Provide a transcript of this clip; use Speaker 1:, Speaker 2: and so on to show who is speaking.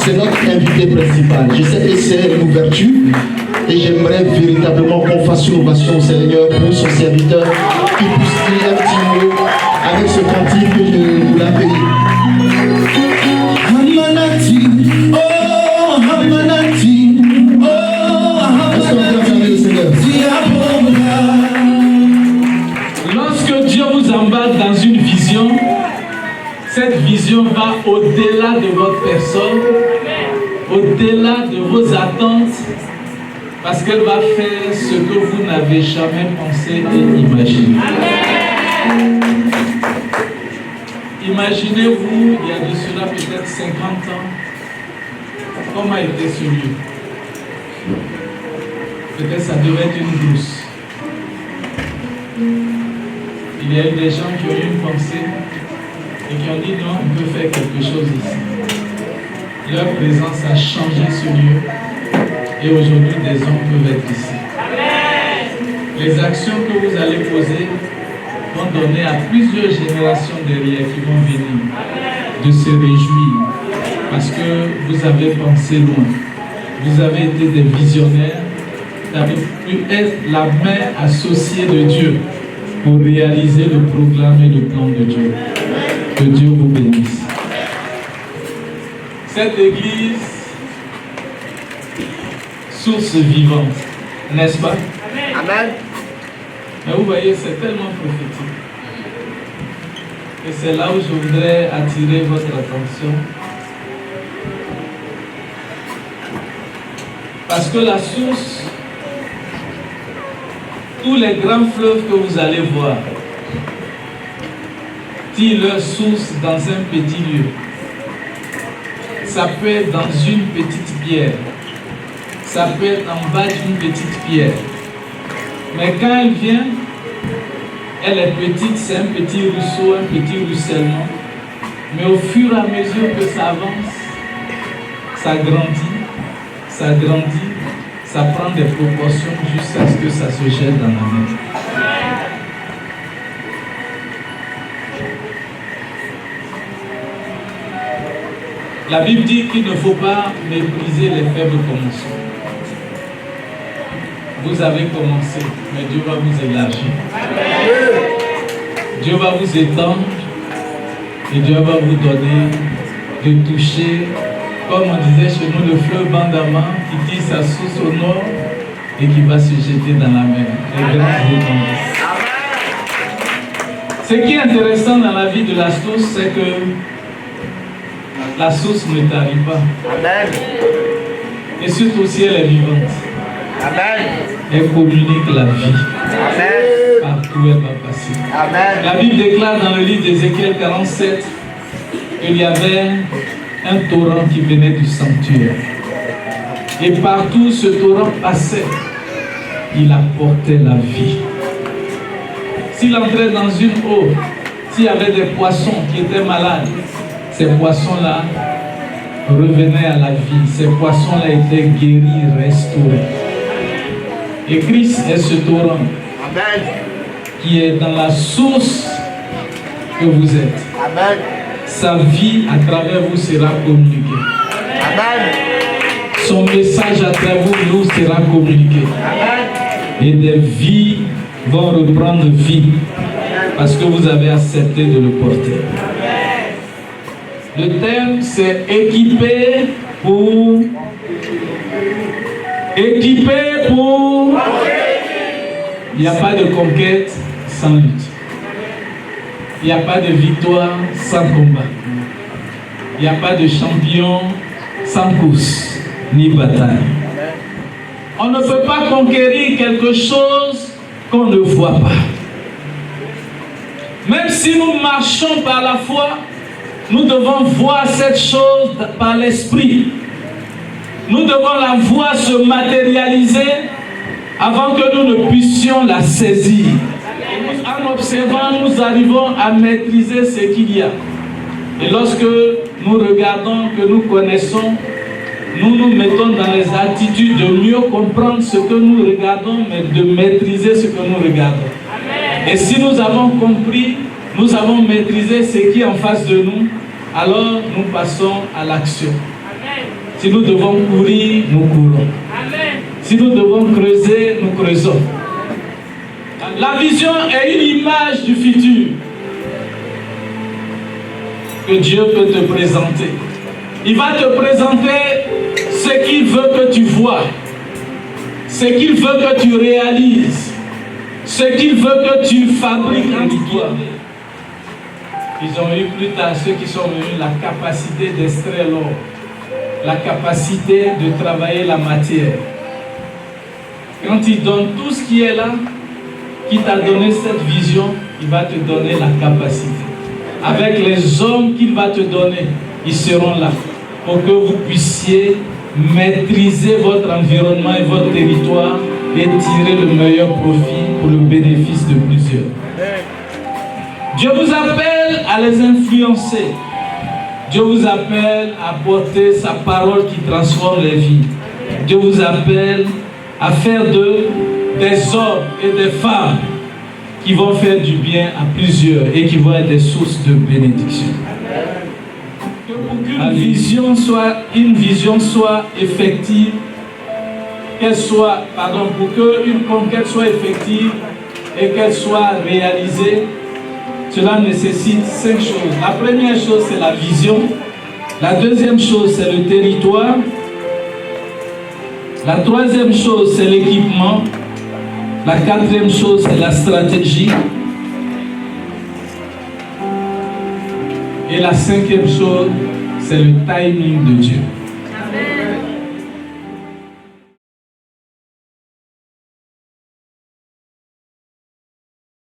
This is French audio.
Speaker 1: c'est notre invité principal. Je sais que c'est une ouverture et j'aimerais véritablement qu'on fasse une ovation au Seigneur pour son serviteur qui puisse dire un petit mot avec ce cantique que je vous l'ai payé. Hamanati, oh Hamanati, oh Hamanati.
Speaker 2: Lorsque Dieu vous embarque dans une vision, cette vision va au-delà de votre personne, au-delà de vos attentes, parce qu'elle va faire ce que vous n'avez jamais pensé et imaginé. Imaginez-vous, il y a de cela peut-être 50 ans, comment était ce lieu? Peut-être ça devait être une brousse. Il y a eu des gens qui ont eu une pensée et qui ont dit non, on peut faire quelque chose ici. Leur présence a changé ce lieu et aujourd'hui des hommes peuvent être ici. Les actions que vous allez poser vont donner à plusieurs générations derrière qui vont venir de se réjouir parce que vous avez pensé loin. Vous avez été des visionnaires, vous avez pu être la main associée de Dieu pour réaliser le programme et le plan de Dieu. Que Dieu vous bénisse. Cette église, source vivante, n'est-ce pas?
Speaker 3: Amen.
Speaker 2: Mais vous voyez, c'est tellement prophétique. Et c'est là où je voudrais attirer votre attention. Parce que la source, tous les grands fleuves que vous allez voir, tirent leur source dans un petit lieu. Ça peut être dans une petite pierre. Ça peut être en bas d'une petite pierre. Mais quand elle vient, elle est petite, c'est un petit ruisseau, un petit ruissellement. Mais au fur et à mesure que ça avance, ça grandit, ça prend des proportions jusqu'à ce que ça se jette dans la mer. La Bible dit qu'il ne faut pas mépriser les faibles commencements. Vous avez commencé, mais Dieu va vous élargir. Dieu va vous étendre et Dieu va vous donner de toucher, comme on disait chez nous, le fleuve Bandama qui tire sa source au nord et qui va se jeter dans la mer. Les grandes étendues. Ce qui est intéressant dans la vie de la source, c'est que la source ne tarit pas.
Speaker 3: Amen.
Speaker 2: Et surtout si elle est vivante.
Speaker 3: Amen.
Speaker 2: Elle communique la vie.
Speaker 3: Amen.
Speaker 2: Partout elle va passer.
Speaker 3: Amen.
Speaker 2: La Bible déclare dans le livre d'Ézéchiel 47 qu'il y avait un torrent qui venait du sanctuaire. Et partout ce torrent passait, il apportait la vie. S'il entrait dans une eau, s'il y avait des poissons qui étaient malades, ces poissons-là revenaient à la vie. Ces poissons-là étaient guéris, restaurés. Et Christ est ce torrent.
Speaker 3: Amen.
Speaker 2: Qui est dans la source que vous êtes.
Speaker 3: Amen.
Speaker 2: Sa vie à travers vous sera communiquée.
Speaker 3: Amen.
Speaker 2: Son message à travers vous sera communiqué.
Speaker 3: Amen.
Speaker 2: Et des vies vont reprendre vie parce que vous avez accepté de le porter. Le thème c'est équipé pour. Équipé pour. Il n'y a pas de conquête sans lutte. Il n'y a pas de victoire sans combat. Il n'y a pas de champion sans course ni bataille. On ne peut pas conquérir quelque chose qu'on ne voit pas. Même si nous marchons par la foi, nous devons voir cette chose par l'esprit. Nous devons la voir se matérialiser avant que nous ne puissions la saisir. En observant, nous arrivons à maîtriser ce qu'il y a. Et lorsque nous regardons, que nous connaissons, nous nous mettons dans les attitudes de mieux comprendre ce que nous regardons, mais de maîtriser ce que nous regardons. Et si nous avons compris, nous avons maîtrisé ce qui est en face de nous, alors nous passons à l'action. Si nous devons courir, nous courons. Si nous devons creuser, nous creusons. La vision est une image du futur que Dieu peut te présenter. Il va te présenter ce qu'il veut que tu vois, ce qu'il veut que tu réalises, ce qu'il veut que tu fabriques en toi. Ils ont eu plus tard, ceux qui sont venus, la capacité d'extraire l'or, la capacité de travailler la matière. Quand il donne tout ce qui est là, qui t'a donné cette vision, il va te donner la capacité. Avec les hommes qu'il va te donner, ils seront là pour que vous puissiez maîtriser votre environnement et votre territoire et tirer le meilleur profit pour le bénéfice de plusieurs. Dieu vous appelle à les influencer. Dieu vous appelle à porter sa parole qui transforme les vies. Dieu vous appelle à faire des hommes et des femmes qui vont faire du bien à plusieurs et qui vont être des sources de bénédiction. Que pour qu'une vision soit effective, pour qu'une conquête soit effective et qu'elle soit réalisée, cela nécessite 5 choses. La première chose, c'est la vision. La deuxième chose, c'est le territoire. La troisième chose, c'est l'équipement. La quatrième chose, c'est la stratégie. Et la cinquième chose, c'est le timing de Dieu.